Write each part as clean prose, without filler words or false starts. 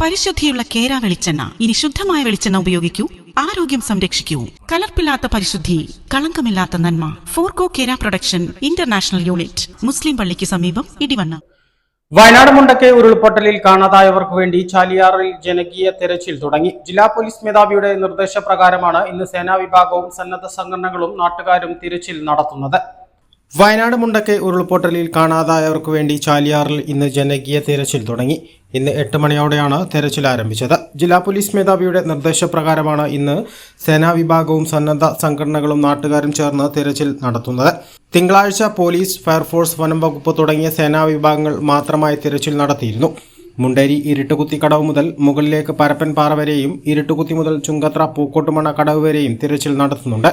പരിശുദ്ധിയുള്ള കേര വെളിച്ചെണ്ണ. ഇനി ശുദ്ധമായ വെളിച്ചെണ്ണ ഉപയോഗിക്കൂ, ആരോഗ്യം സംരക്ഷിക്കൂ. കലർപ്പില്ലാത്ത പരിശുദ്ധി, കളങ്കമില്ലാത്ത നന്മ. ഫോർകോ കേര പ്രൊഡക്ഷൻ ഇന്റർനാഷണൽ യൂണിറ്റ്, മുസ്ലിം പള്ളിക്ക് സമീപം, ഇടിവണ്ണ. വയനാട് മുണ്ടക്കൈ ഉരുൾപൊട്ടലിൽ കാണാതായവർക്ക് വേണ്ടി ചാലിയാറിൽ ജനകീയ തെരച്ചിൽ തുടങ്ങി. ജില്ലാ പോലീസ് മേധാവിയുടെ നിർദ്ദേശപ്രകാരമാണ് ഇന്ന് സേനാ വിഭാഗവും സന്നദ്ധ സംഘടനകളും നാട്ടുകാരും തിരച്ചിൽ നടത്തുന്നത്. വയനാട് മുണ്ടക്കൈ ഉരുൾപൊട്ടലിൽ കാണാതായവർക്ക് വേണ്ടി ചാലിയാറിൽ ഇന്ന് ജനകീയ തെരച്ചിൽ തുടങ്ങി. ഇന്ന് 8 മണിയോടെയാണ് തെരച്ചിൽ ആരംഭിച്ചത്. ജില്ലാ പോലീസ് മേധാവിയുടെ നിർദ്ദേശപ്രകാരമാണ് ഇന്ന് സേനാ വിഭാഗവും സന്നദ്ധ സംഘടനകളും നാട്ടുകാരും ചേർന്ന് തെരച്ചിൽ നടത്തുന്നത്. തിങ്കളാഴ്ച പോലീസ്, ഫയർഫോഴ്സ്, വനം വകുപ്പ് തുടങ്ങിയ സേനാ വിഭാഗങ്ങൾ മാത്രമായി തെരച്ചിൽ നടത്തിയിരുന്നു. മുണ്ടേരി ഇരുട്ടുകുത്തി കടവ് മുതൽ മുകളിലേക്ക് പരപ്പൻപാറ വരെയും ഇരുട്ടുകുത്തി മുതൽ ചുങ്കത്ര പൂക്കോട്ടുമണ്ണ കടവ് വരെയും തിരച്ചിൽ നടത്തുന്നുണ്ട്.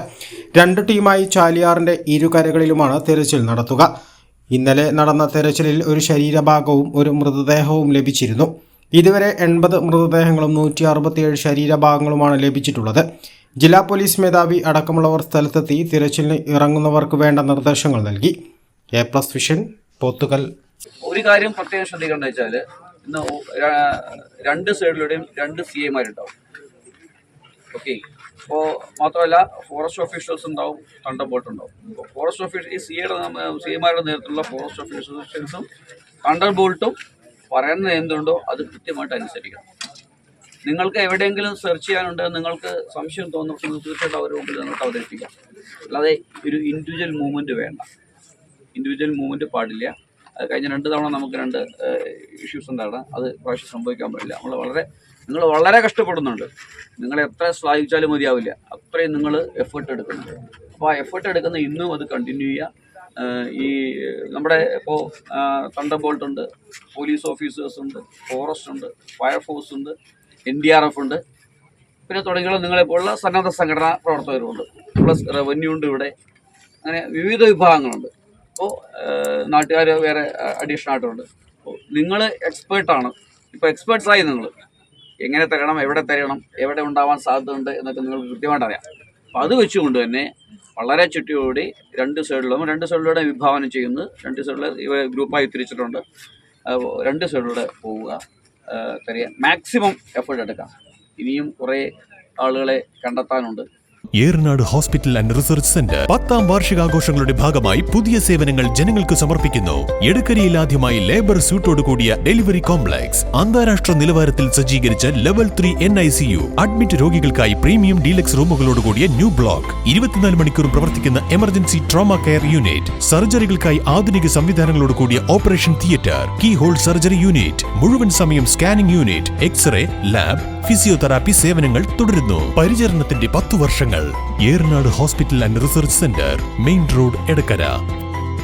2 ടീമായി ചാലിയാറിന്റെ ഇരുകരകളിലുമാണ് തിരച്ചിൽ നടത്തുക. ഇന്നലെ നടന്ന തെരച്ചിലിൽ ഒരു ശരീരഭാഗവും ഒരു മൃതദേഹവും ലഭിച്ചിരുന്നു. ഇതുവരെ 80 മൃതദേഹങ്ങളും 167 ശരീരഭാഗങ്ങളുമാണ് ലഭിച്ചിട്ടുള്ളത്. ജില്ലാ പോലീസ് മേധാവി അടക്കമുള്ളവർ സ്ഥലത്തെത്തി തിരച്ചിലിന് ഇറങ്ങുന്നവർക്ക് വേണ്ട നിർദ്ദേശങ്ങൾ നൽകി. A plus vision, Pothukal. ഒരു കാര്യം പ്രത്യേകം ശ്രദ്ധിക്കേണ്ടത് വെച്ചാൽ ഇന്ന് 2 സൈഡിലൂടെയും 2 CIമാരുണ്ടാവും. ഓക്കെ, അപ്പോൾ മാത്രമല്ല ഫോറസ്റ്റ് ഓഫീസേഴ്സ് ഉണ്ടാവും, തണ്ടർബോൾട്ട് ഉണ്ടാവും. ഫോറസ്റ്റ് ഓഫീസർ ഈ CIമാരുടെ നേതൃത്വത്തിലുള്ള ഫോറസ്റ്റ് ഓഫീസേഴ്സും തണ്ടർബോൾട്ടും പറയുന്നത് എന്തുണ്ടോ അത് കൃത്യമായിട്ട് അനുസരിക്കണം. നിങ്ങൾക്ക് എവിടെയെങ്കിലും സെർച്ച് ചെയ്യാനുണ്ട്, നിങ്ങൾക്ക് സംശയം തോന്നുന്നു, തീർച്ചയായിട്ടും അവരുടെ മുമ്പിൽ നിങ്ങൾക്ക് അവതരിപ്പിക്കാം. അല്ലാതെ ഒരു ഇൻഡിവിജ്വൽ മൂവ്മെൻറ്റ് വേണ്ട, ഇൻഡിവിജ്വൽ മൂവ്മെൻറ്റ് പാടില്ല. അത് കഴിഞ്ഞ 2 തവണ നമുക്ക് 2 ഇഷ്യൂസ് എന്താണ്, അത് പ്രാവശ്യം സംഭവിക്കാൻ പാടില്ല. നിങ്ങൾ വളരെ കഷ്ടപ്പെടുന്നുണ്ട്. നിങ്ങൾ എത്ര ശ്ലാഘിച്ചാലും മതിയാവില്ല, അത്രയും നിങ്ങൾ എഫേർട്ട് എടുക്കുന്നുണ്ട്. അപ്പോൾ ആ എഫേർട്ട് എടുക്കുന്ന ഇന്നും അത് കണ്ടിന്യൂ ചെയ്യുക. ഈ നമ്മുടെ ഇപ്പോൾ തണ്ടർബോൾട്ട് ഉണ്ട്, പോലീസ് ഓഫീസേഴ്സ് ഉണ്ട്, ഫോറസ്റ്റ് ഉണ്ട്, ഫയർഫോഴ്സ് ഉണ്ട്, NDRF ഉണ്ട്, പിന്നെ തുടങ്ങിയുള്ള നിങ്ങളെപ്പോലുള്ള സന്നദ്ധ സംഘടനാ പ്രവർത്തകരുമുണ്ട്, പ്ലസ് റവന്യൂ ഉണ്ട്. ഇവിടെ അങ്ങനെ വിവിധ വിഭാഗങ്ങളുണ്ട്. അപ്പോൾ നാട്ടുകാർ വേറെ അഡീഷണൽ ആയിട്ടുണ്ട്. അപ്പോൾ നിങ്ങൾ എക്സ്പേർട്ടാണ്. ഇപ്പോൾ എക്സ്പേർട്സായി നിങ്ങൾ എങ്ങനെ തരണം, എവിടെ തരണം, എവിടെ ഉണ്ടാവാൻ സാധ്യതയുണ്ട് എന്നൊക്കെ നിങ്ങൾക്ക് കൃത്യമായിട്ട് അറിയാം. അപ്പോൾ അത് വെച്ചുകൊണ്ട് തന്നെ വളരെ ചുറ്റിയോടി 2 സൈഡിലൂടെ വിഭാവനം ചെയ്യുന്നത്, 2 സൈഡിൽ ഇവ ഗ്രൂപ്പായി തിരിച്ചിട്ടുണ്ട്. 2 സൈഡിലൂടെ പോവുക, തരിക, മാക്സിമം എഫേർട്ട് എടുക്കാം. ഇനിയും കുറേ ആളുകളെ കണ്ടെത്താനുണ്ട്. Eranad hospital and research centre 10ാം വാർഷികാഘോഷങ്ങളുടെ ഭാഗമായി പുതിയ സേവനങ്ങൾ ജനങ്ങൾക്ക് സമർപ്പിക്കുന്നു. എടക്കരയിൽ ആദ്യമായി ലേബർ സ്യൂട്ടോട് കൂടിയ ഡെലിവറി കോംപ്ലക്സ്, അന്താരാഷ്ട്ര നിലവാരത്തിൽ സജ്ജീകരിച്ച ലെവൽ 3 NICU, അഡ്മിറ്റ് രോഗികൾക്കായി പ്രീമിയം ഡീലക്സ് റൂമുകളോട് കൂടിയ ന്യൂ ബ്ലോക്ക്, 24 മണിക്കൂറും പ്രവർത്തിക്കുന്ന എമർജൻസി ട്രോമ കെയർ യൂണിറ്റ്, സർജറികൾക്കായി ആധുനിക സംവിധാനങ്ങളോട് കൂടിയ operation theatre, key hole surgery unit, മുഴുവൻ സമയം scanning unit, X-ray, lab, physiotherapy സേവനങ്ങൾ തുടരുന്നു. പരിചരണത്തിന്റെ 10 വർഷങ്ങൾ. Eranad hospital and research centre, main road, Edakkara.